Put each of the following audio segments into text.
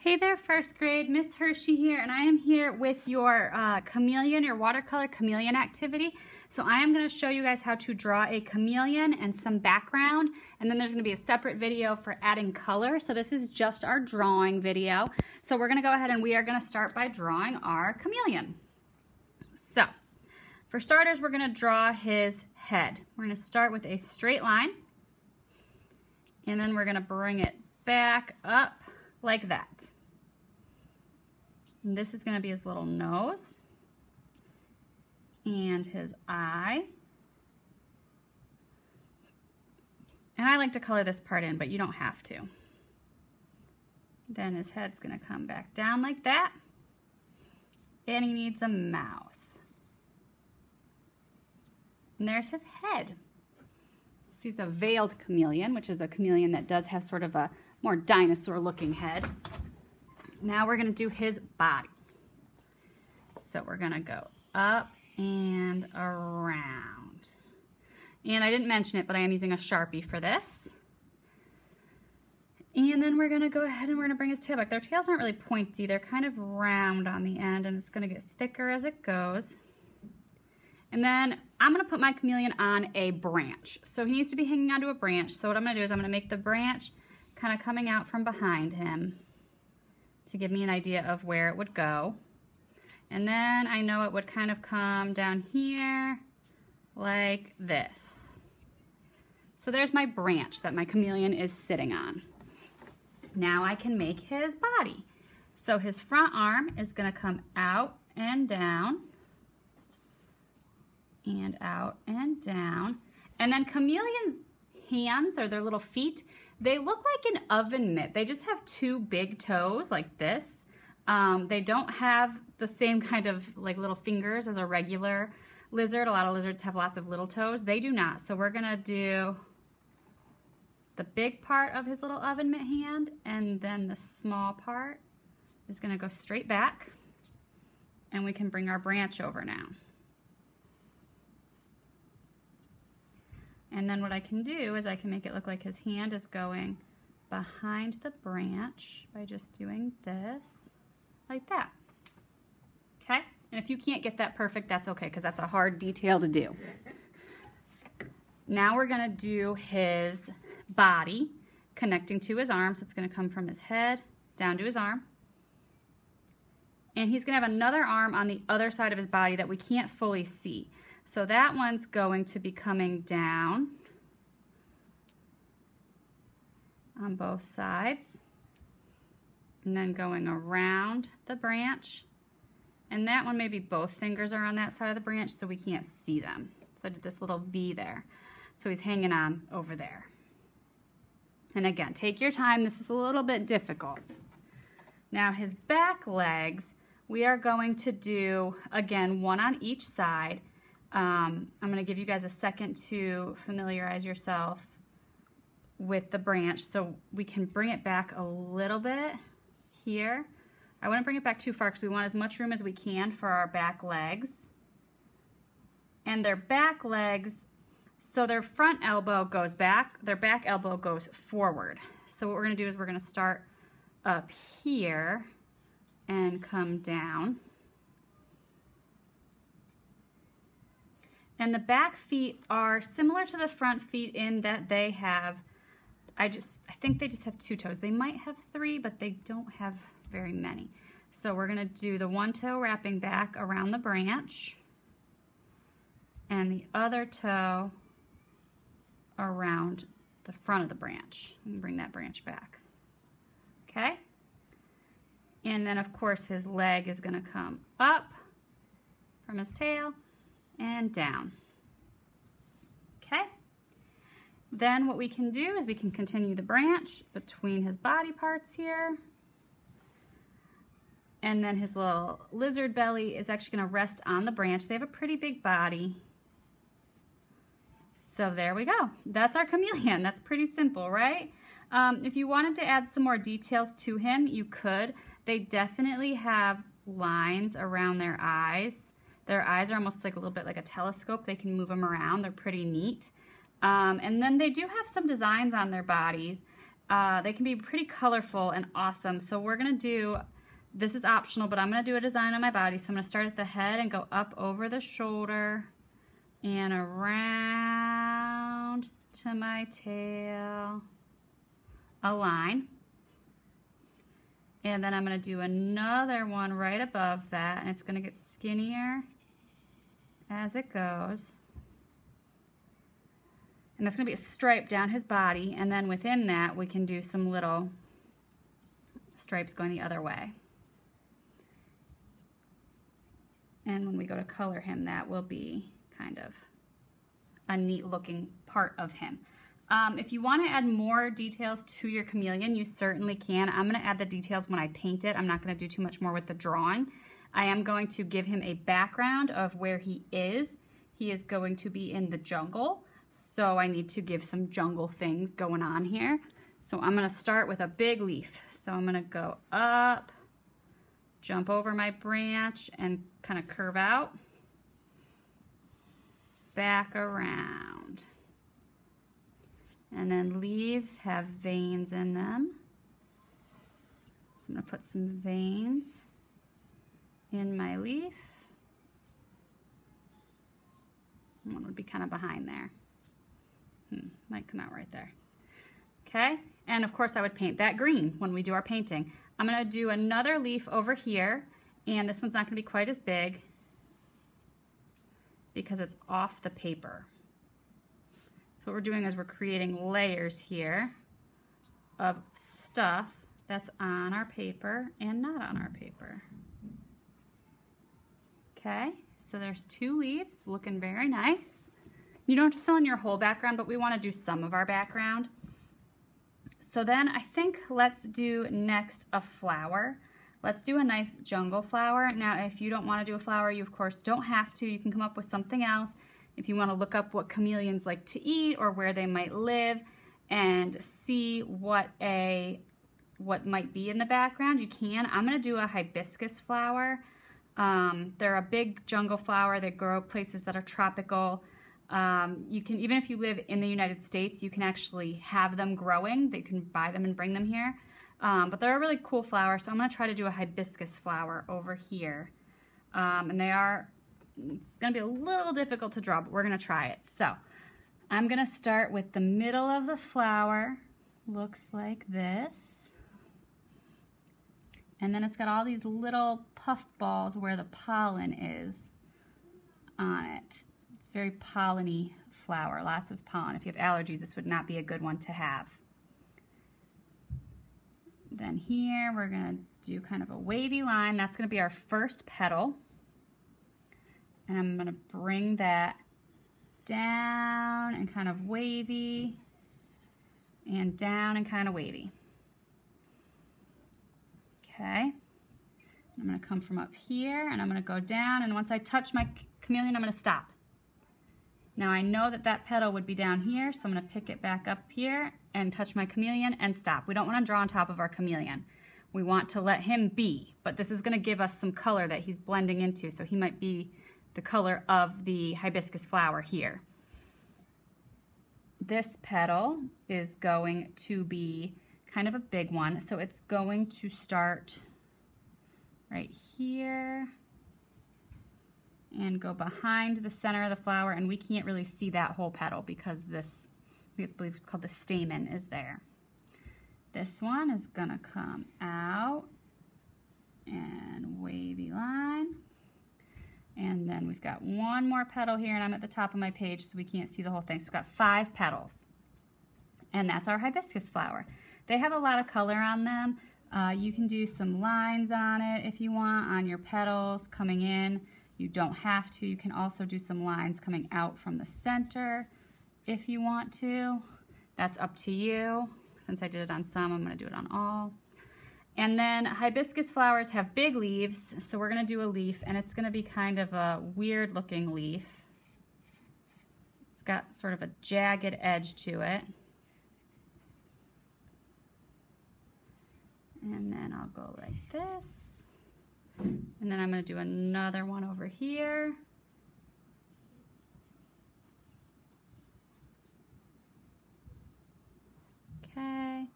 Hey there, first grade, Miss Hershey here, and I am here with your chameleon, your watercolor chameleon activity. So I am going to show you guys how to draw a chameleon and some background, and then there's going to be a separate video for adding color. So this is just our drawing video. So we're going to go ahead and we are going to start by drawing our chameleon. So for starters, we're going to draw his head. We're going to start with a straight line, and then we're going to bring it back up like that. And this is going to be his little nose and his eye. And I like to color this part in, but you don't have to. Then his head's going to come back down like that. And he needs a mouth. And there's his head. He's a veiled chameleon, which is a chameleon that does have sort of a more dinosaur-looking head. Now we're going to do his body. So we're going to go up and around. And I didn't mention it, but I am using a Sharpie for this. And then we're going to go ahead and we're going to bring his tail back. Their tails aren't really pointy. They're kind of round on the end, and it's going to get thicker as it goes. And then I'm going to put my chameleon on a branch. So he needs to be hanging onto a branch. So what I'm going to do is I'm going to make the branch kind of coming out from behind him to give me an idea of where it would go. And then I know it would kind of come down here like this. So there's my branch that my chameleon is sitting on. Now I can make his body. So his front arm is going to come out and down and out and down. And then chameleons' hands, or their little feet, they look like an oven mitt. They just have two big toes like this. They don't have the same kind of like little fingers as a regular lizard. A lot of lizards have lots of little toes. They do not. So we're gonna do the big part of his little oven mitt hand, and then the small part is gonna go straight back, and we can bring our branch over now. And then what I can do is I can make it look like his hand is going behind the branch by just doing this, like that. Okay? And if you can't get that perfect, that's okay, because that's a hard detail to do. Now we're going to do his body connecting to his arm. So it's going to come from his head down to his arm. And he's going to have another arm on the other side of his body that we can't fully see. So that one's going to be coming down on both sides and then going around the branch. And that one, maybe both fingers are on that side of the branch so we can't see them. So I did this little V there. So he's hanging on over there. And again, take your time. This is a little bit difficult. Now his back legs, we are going to do, again, one on each side. I'm going to give you guys a second to familiarize yourself with the branch so we can bring it back a little bit here. I wouldn't bring it back too far because we want as much room as we can for our back legs. And their back legs, so their front elbow goes back, their back elbow goes forward. So what we're going to do is we're going to start up here and come down. And the back feet are similar to the front feet in that they have, I think they just have two toes. They might have three, but they don't have very many. So we're gonna do the one toe wrapping back around the branch and the other toe around the front of the branch. And bring that branch back, okay? And then of course his leg is gonna come up from his tail and down. Okay? Then what we can do is we can continue the branch between his body parts here. And then his little lizard belly is actually going to rest on the branch. They have a pretty big body. So there we go. That's our chameleon. That's pretty simple, right? If you wanted to add some more details to him, you could. They definitely have lines around their eyes. Their eyes are almost like a little bit like a telescope. They can move them around. They're pretty neat. And then they do have some designs on their bodies They can be pretty colorful and awesome. So we're gonna do, this is optional, but I'm gonna do a design on my body. So I'm gonna start at the head and go up over the shoulder and around to my tail, a line. And then I'm gonna do another one right above that, and it's gonna get skinnier as it goes. And that's gonna be a stripe down his body, and then within that we can do some little stripes going the other way. And when we go to color him, that will be kind of a neat looking part of him. If you want to add more details to your chameleon, you certainly can. I'm going to add the details when I paint it. I'm not going to do too much more with the drawing. I am going to give him a background of where he is. He is going to be in the jungle, so I need to give some jungle things going on here. So I'm going to start with a big leaf. So I'm going to go up, jump over my branch, and kind of curve out, back around. And then leaves have veins in them. So I'm going to put some veins in my leaf. One would be kind of behind there. Might come out right there. Okay, and of course I would paint that green when we do our painting. I'm going to do another leaf over here, and this one's not going to be quite as big because it's off the paper. So what we're doing is we're creating layers here of stuff that's on our paper and not on our paper. Okay, so there's 2 leaves looking very nice. You don't have to fill in your whole background, but we want to do some of our background. So then I think let's do next a flower. Let's do a nice jungle flower. Now if you don't want to do a flower, you of course don't have to. You can come up with something else. If you want to look up what chameleons like to eat or where they might live and see what might be in the background, you can. I'm going to do a hibiscus flower. They're a big jungle flower. They grow places that are tropical. You can, even if you live in the United States, you can actually have them growing. They can buy them and bring them here. But they're a really cool flower, so I'm going to try to do a hibiscus flower over here. And it's going to be a little difficult to draw, but we're going to try it. So I'm going to start with the middle of the flower. Looks like this. And then it's got all these little puff balls where the pollen is on it. It's very pollen-y flower, lots of pollen. If you have allergies, this would not be a good one to have. Then here we're going to do kind of a wavy line. That's going to be our first petal. And I'm going to bring that down and kind of wavy, and down and kind of wavy. Okay. I'm going to come from up here and I'm going to go down, and once I touch my chameleon, I'm going to stop. Now I know that that petal would be down here, so I'm going to pick it back up here and touch my chameleon and stop. We don't want to draw on top of our chameleon. We want to let him be, but this is going to give us some color that he's blending into, so he might be the color of the hibiscus flower here. This petal is going to be kind of a big one, so it's going to start right here and go behind the center of the flower, and we can't really see that whole petal because this, I believe it's called the stamen, is there. This one is gonna come out and wavy line, and then we've got one more petal here, and I'm at the top of my page so we can't see the whole thing. So we've got 5 petals, and that's our hibiscus flower. They have a lot of color on them. You can do some lines on it if you want, on your petals coming in. You don't have to. You can also do some lines coming out from the center if you want to. That's up to you. Since I did it on some, I'm going to do it on all. And then hibiscus flowers have big leaves, so we're going to do a leaf, and it's going to be kind of a weird looking leaf. It's got sort of a jagged edge to it. And then I'll go like this. And then I'm going to do another one over here. Okay.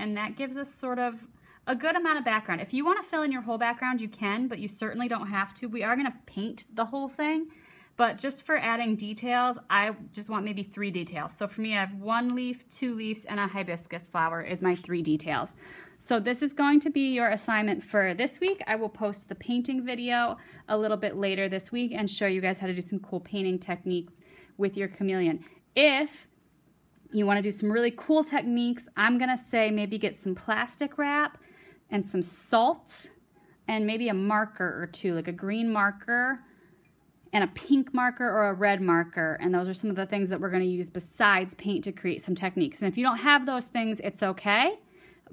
and that gives us sort of a good amount of background. If you want to fill in your whole background, you can, but you certainly don't have to. We are going to paint the whole thing, but just for adding details, I just want maybe 3 details. So for me, I have 1 leaf, 2 leaves, and a hibiscus flower is my 3 details. So this is going to be your assignment for this week. I will post the painting video a little bit later this week and show you guys how to do some cool painting techniques with your chameleon. If you want to do some really cool techniques, I'm going to say maybe get some plastic wrap and some salt and maybe a marker or 2, like a green marker and a pink marker or a red marker. And those are some of the things that we're going to use besides paint to create some techniques. And if you don't have those things, it's okay,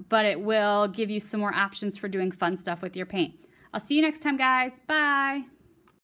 but it will give you some more options for doing fun stuff with your paint. I'll see you next time, guys. Bye.